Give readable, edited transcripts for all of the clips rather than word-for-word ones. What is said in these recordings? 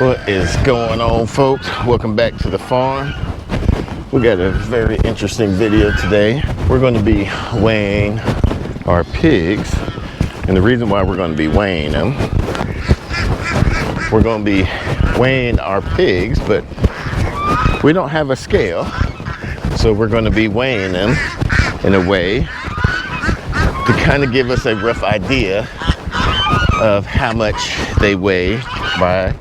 What is going on, folks? Welcome back to the farm. We got a very interesting video today. We're going to be weighing our pigs, and the reason why we're going to be weighing them, we're going to be weighing our pigs, but we don't have a scale, so we're going to be weighing them in a way to kind of give us a rough idea of how much they weigh by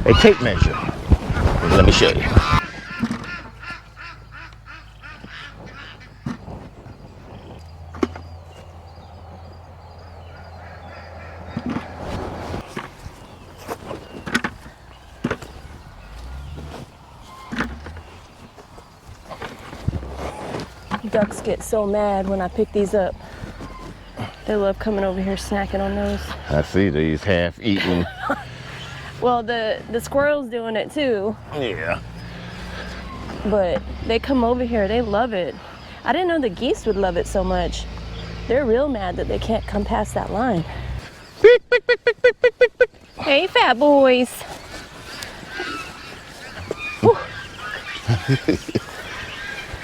a tape measure. Let me show you. Ducks get so mad when I pick these up. They love coming over here snacking on those. I see these half-eaten. Well, the squirrel's doing it too. Yeah. But they come over here, they love it. I didn't know the geese would love it so much. They're real mad that they can't come past that line. Hey, fat boys.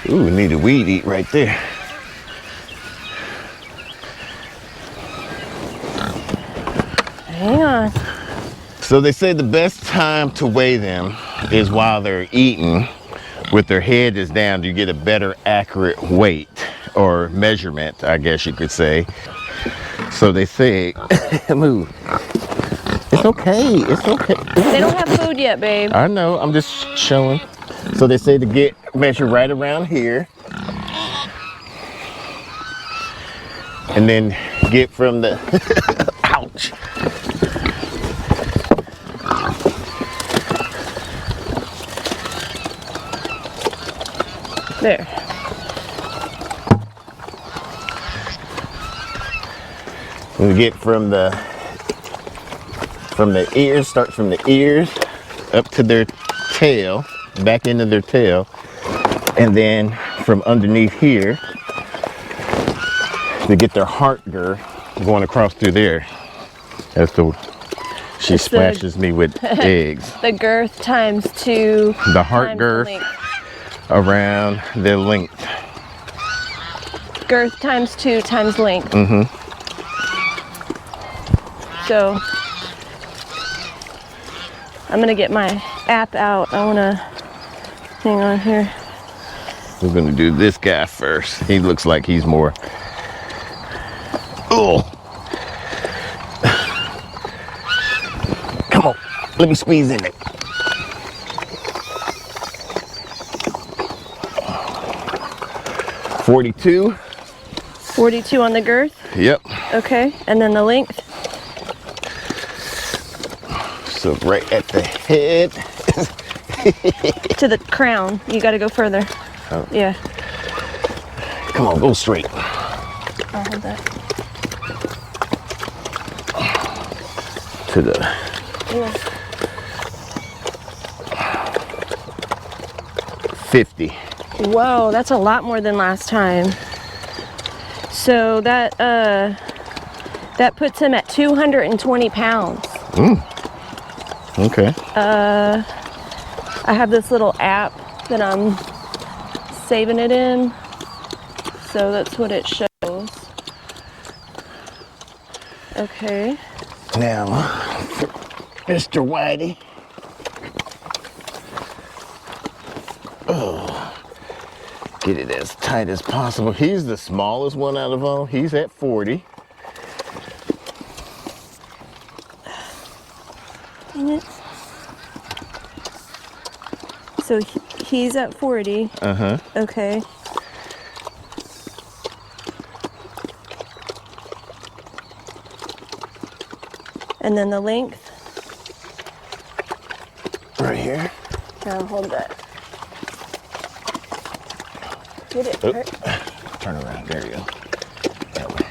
Ooh, we need a weed eat right there. Hang on. So they say the best time to weigh them is while they're eating with their head is down. You get a better accurate weight or measurement, I guess you could say. So they say, move. It's okay, it's okay. They don't have food yet, babe. I know, I'm just showing. So they say to measure right around here. And then get from the, ouch. There. We get from the ears, start from the ears up to their tail, back into their tail, and then from underneath here to get their heart girth going across through there. That's the she splashes me with eggs. The girth times 2. The heart girth around the length. Girth times 2 times length. Mm-hmm. So I'm gonna get my app out. I wanna hang on here. We're gonna do this guy first. He looks like he's more. Oh, come on, let me squeeze in it. $42. 42 on the girth? Yep. Okay, and then the length? So right at the head. To the crown. You gotta go further. Oh. Yeah. Come on, go straight. I'll hold that. To the. Yeah. 50. Whoa, that's a lot more than last time. So that puts him at 220 pounds. Okay. I have this little app that I'm saving it in, so that's what it shows. Okay. Now, Mr. Whitey. Oh, get it as tight as possible. He's the smallest one out of all. He's at 40. Dang it. So he's at 40. Uh-huh. Okay. And then the length? Right here. Now hold that. Get it. Oop. Turn around. There you go. That way.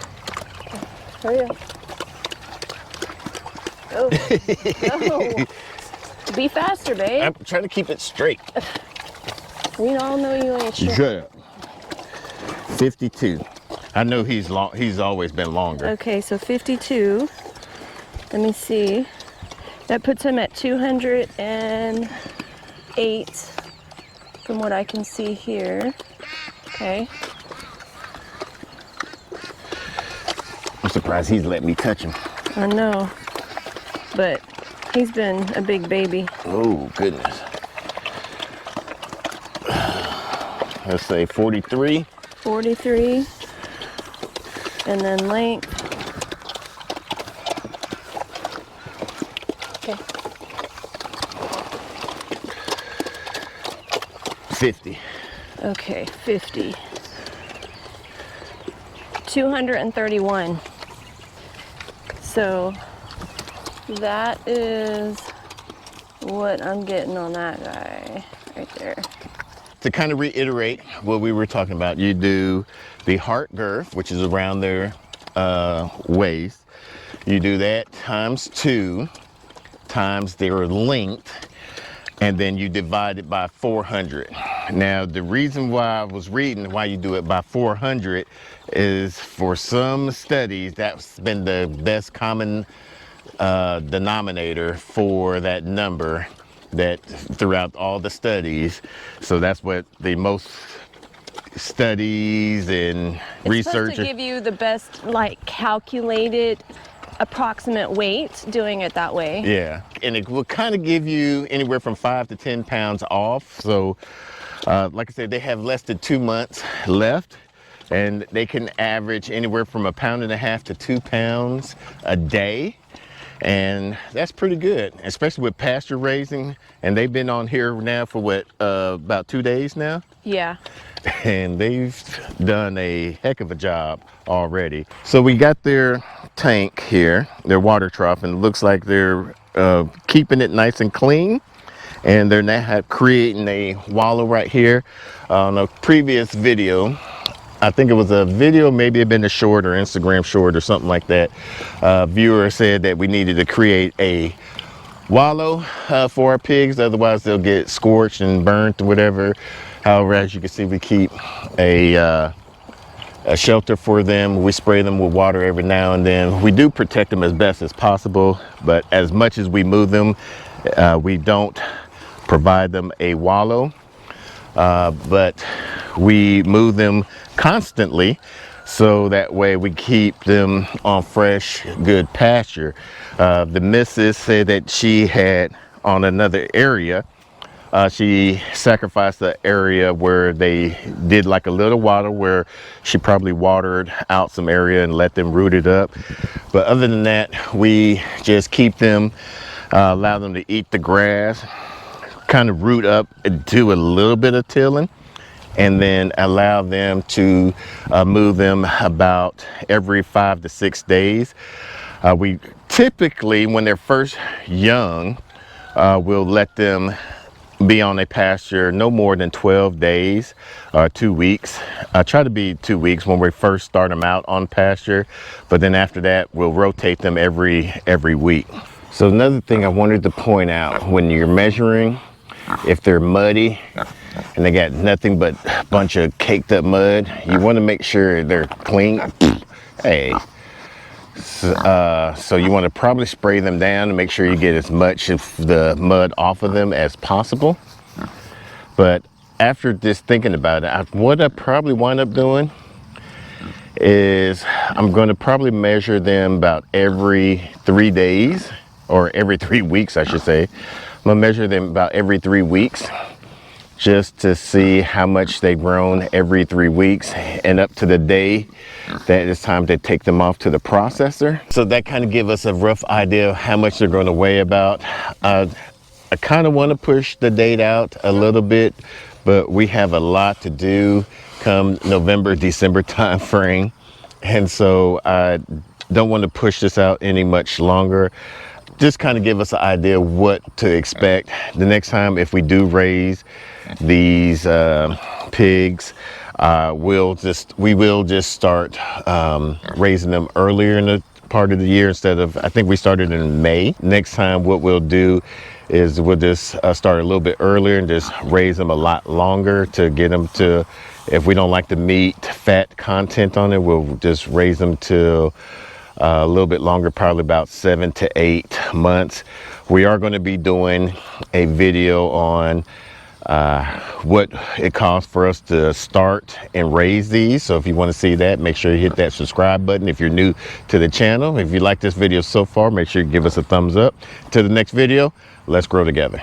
Hurry up. Go. Go. Be faster, babe. I'm trying to keep it straight. We all know you ain't sure. Shut up. 52. I know he's long. He's always been longer. Okay, so 52. Let me see. That puts him at 208 from what I can see here. Okay. I'm surprised he's let me touch him. I know, but he's been a big baby. Oh, goodness. Let's say 43. 43. And then length. Okay. 50. Okay, 50. 231. So that is what I'm getting on that guy right there. To kind of reiterate what we were talking about, you do the heart girth, which is around their waist. You do that times 2 times their length, and then you divide it by 400. Now, the reason why I was reading why you do it by 400 is for some studies, that's been the best common denominator for that number that throughout all the studies. So that's what the most studies and research. It's supposed to give you the best, like, calculated approximate weight doing it that way. Yeah, and it will kind of give you anywhere from 5 to 10 pounds off. So like I said, they have less than 2 months left, and they can average anywhere from 1.5 pounds to 2 pounds a day. And that's pretty good, especially with pasture raising. And they've been on here now for what, about 2 days now? Yeah. And they've done a heck of a job already. So we got their tank here, their water trough, and it looks like they're keeping it nice and clean. And they're now creating a wallow right here. On a previous video, I think it was a video, maybe it had been a short or Instagram short or something like that. Viewer said that we needed to create a wallow for our pigs, otherwise they'll get scorched and burnt or whatever. However, as you can see, we keep a shelter for them. We spray them with water every now and then. We do protect them as best as possible, but as much as we move them, we don't provide them a wallow, but we move them constantly, so that way we keep them on fresh, good pasture. The missus said that she had on another area, she sacrificed the area where they did like a little water, where she probably watered out some area and let them root it up. But other than that, we just keep them, allow them to eat the grass, kind of root up and do a little bit of tilling, and then allow them to move them about every 5 to 6 days. We typically, when they're first young, we'll let them be on a pasture no more than 12 days, 2 weeks. I try to be 2 weeks when we first start them out on pasture, but then after that, we'll rotate them every week. So another thing I wanted to point out, when you're measuring, if they're muddy and they got nothing but a bunch of caked up mud, you want to make sure they're clean. Hey, so you want to probably spray them down to make sure you get as much of the mud off of them as possible. But after just thinking about it, what I probably wind up doing is I'm going to probably measure them about every 3 days, or every 3 weeks, I should say. I'm gonna measure them about every 3 weeks, just to see how much they've grown every 3 weeks, and up to the day that it's time to take them off to the processor. So that kind of gives us a rough idea of how much they're going to weigh about. I kind of want to push the date out a little bit, but we have a lot to do come November, December time frame. And so I don't want to push this out any much longer. Just kind of give us an idea what to expect the next time if we do raise these pigs. We will just start raising them earlier in the part of the year instead of, I think we started in May. Next time what we'll do is we'll just start a little bit earlier and just raise them a lot longer to get them to, if we don't like the meat fat content on it, we'll just raise them to a little bit longer, probably about 7 to 8 months. We are going to be doing a video on what it costs for us to start and raise these. So if you want to see that, make sure you hit that subscribe button. If you're new to the channel, if you like this video so far, make sure you give us a thumbs up. To the next video, let's grow together.